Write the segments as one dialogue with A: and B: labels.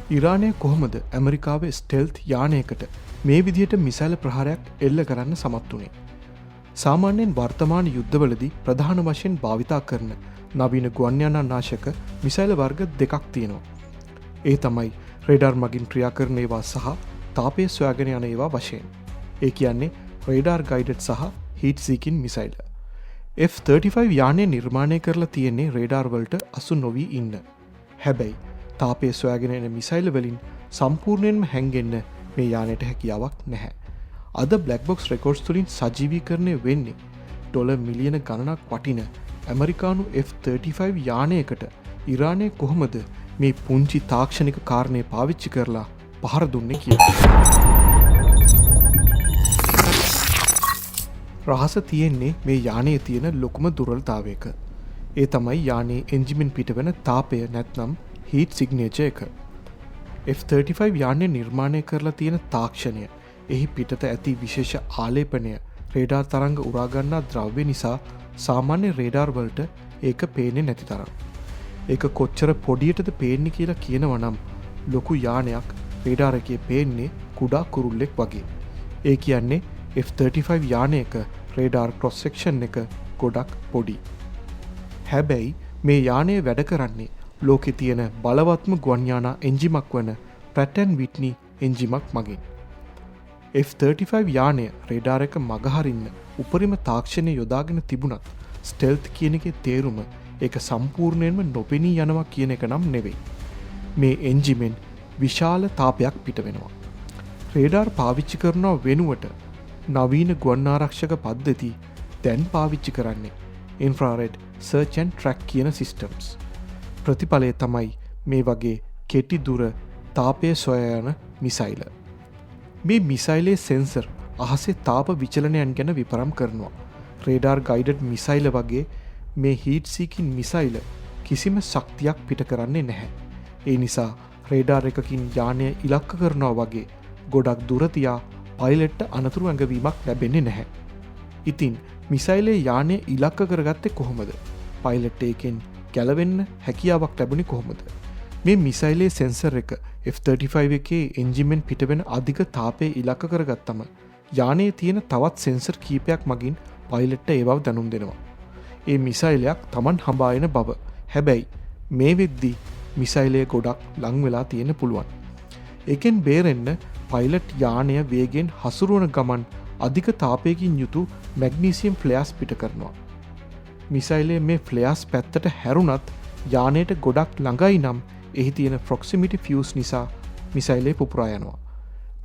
A: ඉරානය කොහොමද ඇමරිකාවේ ස්ටෙල්ත් යානයකට මේ විදිහට මිසයිල ප්‍රහාරයක් එල්ල කරන්න සමත් වුණේ. සාමාන්‍යයෙන් වර්තමාන යුද්ධවලදී ප්‍රධාන වශයෙන් භාවිතා කරන නවීන ගුවන්යානා නාශක මිසයිල වර්ග දෙකක් තියෙනවා. ඒ තමයි රේඩාර් මගින් ක්‍රියා කරන ඒවා සහ තාපය සොයාගෙන යන ඒවා වශයෙන්. ඒ කියන්නේ රේඩාර් ගයිඩඩ් සහ හීට් සීකින් මිසයිල. F-35 යානය නිර්මාණය කරලා තියෙන්නේ රේඩාර් වලට අසු නොවී ඉන්න. හැබැයි තාපය සොයාගෙන එන මිසයිල වලින් සම්පූර්ණයෙන්ම හැංගෙන්න මේ යානයට හැකියාවක් නැහැ. අද බ්ලැක් බොක්ස් රෙකෝඩ්ස් තුලින් සජීවීකරණය වෙන්නේ ඩොලර් මිලියන ගණනක් වටින ඇමරිකානු F-35 යානයකට ඉරානය කොහොමද මේ පුංචි තාක්ෂණික කාරණය පාවිච්චි කරලා පහර දුන්නේ කියලා. රහස තියෙන්නේ මේ යානයේ තියෙන ලොකුම දුර්වලතාවයක. ඒ තමයි යානයේ එන්ජිමෙන් පිටවෙන තාපය නැත්නම් හීට් සිග්නේචර් එක. F-35 යානය නිර්මාණය කරලා තියෙන තාක්ෂණය, එහි පිටත ඇති විශේෂ ආලේපනය, රේඩාර් තරංග උරාගන්නා ද්‍රව්‍ය නිසා සාමාන්‍ය රේඩාර් වලට ඒක පේන්නේ නැති තරම්. ඒක කොච්චර පොඩියටද පේන්නේ කියලා කියනවා නම් ලොකු යානයක් රේඩාර් එකේ පේන්නේ කුඩා කුරුල්ලෙක් වගේ. ඒ කියන්නේ F-35 යානයක රේඩාර් ක්‍රොස් සෙක්ෂන් එක ගොඩක් පොඩි. හැබැයි මේ යානය වැඩ කරන්නේ ලෝකෙ තියෙන බලවත්ම ගුවන්යානා එන්ජිමක් වන ප්‍රැට් ඇන්ඩ් විට්නි එන්ජිමක් මගින්. F-35 යානය රේඩාර් එක මගහරින්න උපරිම තාක්ෂණය යොදාගෙන තිබුණත් ස්ටෙල්ත් කියන එකේ තේරුම ඒක සම්පූර්ණයෙන්ම නොපෙනී යනවා කියන එක නම් නෙවෙයි. මේ එන්ජිමෙන් විශාල තාපයක් පිට වෙනවා. රේඩාර් පාවිච්චි කරනවා වෙනුවට නවීන ගුවන් ආරක්ෂක පද්ධති දැන් පාවිච්චි කරන්නේ ඉන්ෆ්‍රාරෙඩ් සර්ච් ඇන්ඩ් ට්‍රැක් කියන සිස්ටම්ස්. ප්‍රතිඵලය තමයි මේ වගේ කෙටි දුර තාපය සොයා යන මිසයිල. මේ මිසයිලේ සෙන්සර් අහසේ තාප විචලනයන් ගැන විපරම් කරනවා. රේඩාර් ගයිඩඩ් මිසයිල වගේ මේ හීට් සීකින් මිසයිල කිසිම ශක්තියක් පිට කරන්නේ නැහැ. ඒ නිසා රේඩාර් එකකින් යානය ඉලක්ක කරනවා වගේ ගොඩක් දුර තියා පයිලට්ට අනතුරු ඇඟවීමක් ලැබෙන්නේ නැහැ. ඉතින් මිසයිලේ යානය ඉලක්ක කරගත්තේ කොහොමද? පයිලට් එකෙන් ගැලවෙන්න හැකියාවක් ලැබුණේ කොහොමද? මේ මිසයිලේ සෙන්සර් එක F-35 එකේ එන්ජිමෙන් පිටවෙන අධික තාපය ඉලක්ක කරගත්තම යානයේ තියෙන තවත් සෙන්සර් කීපයක් මගින් පයිලට්ට ඒ බව දැනුම් දෙනවා. ඒ මිසයිලයක් Taman හඹා එන බව. හැබැයි මේ වෙද්දි මිසයිලය ගොඩක් ලං වෙලා තියෙන්න පුළුවන්. ඒකෙන් බේරෙන්න පයිලට් යානය වේගෙන් හසුරුවන ගමන් අධික තාපයකින් යුතු මැග්නීසියම් ෆ්ලෙයාර්ස් පිට කරනවා. මිසයිලේ මේ ෆ්ලෙයාර්ස් පැත්තට හැරුණත් යානයට ගොඩක් ළඟයි නම් එහි තියෙන ප්‍රොක්සිමිටි ෆියුස් නිසා මිසයිලේ පුපුරා යනවා.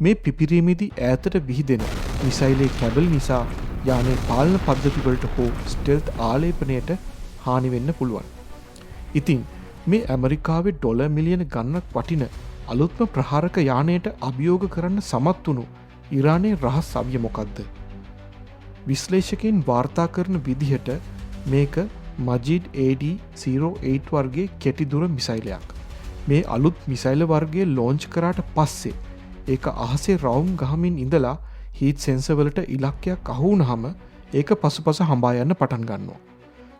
A: මේ පිපිරීමේදී ඈතට විහිදෙන මිසයිලේ කැබල් නිසා යානයේ පාලන පද්ධති වලට හෝ ස්ටෙල්ත් ආලේපනයට හානි වෙන්න පුළුවන්. ඉතින් මේ ඇමරිකාවේ ඩොලර් මිලියන ගණනක් වටින අලුත්ම ප්‍රහාරක යානයට අභියෝග කරන්න සමත් වුණු ඉරානයේ රහස් අවිය මොකක්ද? විශ්ලේෂකයන් වාර්තා කරන විදිහට මේක මජීඩ් AD-08 වර්ගයේ කෙටි දුර මිසයිලයක්. මේ අලුත් මිසයිල වර්ගයේ ලොන්ච් කරාට පස්සේ ඒක අහසේ රවුම් ගහමින් ඉඳලා හීට් සෙන්සර් වලට ඉලක්කයක් අහු වුණාම ඒක පසුපස හඹා යන්න පටන් ගන්නවා.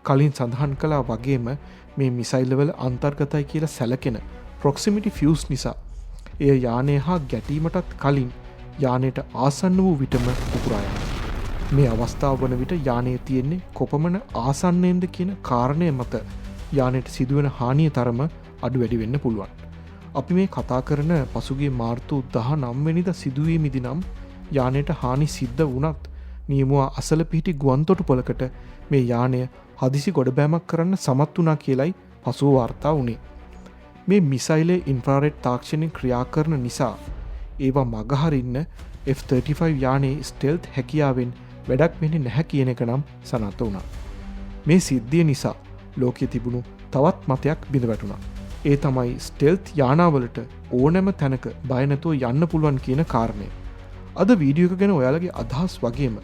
A: කලින් සඳහන් කළා වගේම මේ මිසයිල වල අන්තර්ගතයි කියලා සැලකෙන ප්‍රොක්සිමිටි ෆියුස් නිසා එය යානය හා ගැටීමටත් කලින් යානයට ආසන්න වූ විටම පුපුරා යනවා. මේ අවස්ථාව වන විට යානයේ තියෙන්නේ කොපමණ ආසන්නයෙන්ද කියන කාරණය මත යානයට සිදුවෙන හානිය තරම අඩු වැඩි වෙන්න පුළුවන්. අපි මේ කතා කරන පසුගිය මාර්තු 19 වෙනිදා සිදුවීමේදී නම් යානයට හානි සිද්ධ වුණත් නියමුවා අසල පිහිටි ගුවන්තොටුපළකට මේ යානය හදිසි ගොඩබෑමක් කරන්න සමත් වුණා කියලයි පසුව වාර්තා වුණේ. මේ මිසයිලේ ඉන්ෆ්‍රාරෙඩ් තාක්ෂණයෙන් ක්‍රියා කරන නිසා ඒවා මගහරින්න F-35 යානයේ ස්ටෙල්ත් හැකියාවෙන් වැඩක් වෙන්නේ නැහැ කියන එක නම් සනාථ වුණා. මේ සිද්ධිය නිසා ලෝකයේ තිබුණු තවත් මතයක් බිඳ වැටුණා. ඒ තමයි ස්ටෙල්ත් යානාවලට ඕනෑම තැනක බය නැතුව යන්න පුළුවන් කියන කාරණය. අද වීඩියෝ එක ගැන ඔයාලගේ අදහස් වගේම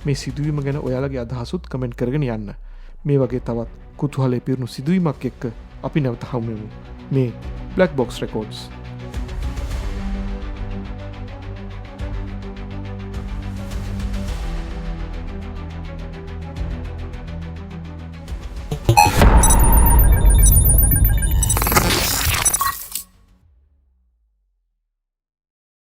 A: මේ සිදුවීම ගැන ඔයාලගේ අදහසුත් කමෙන්ට් කරගෙන යන්න. මේ වගේ තවත් කුතුහලයේ පිරුණු සිදුවීමක් එක්ක අපි නැවත හමු වෙමු. මේ බ්ලැක් බොක්ස් රෙකෝඩ්ස්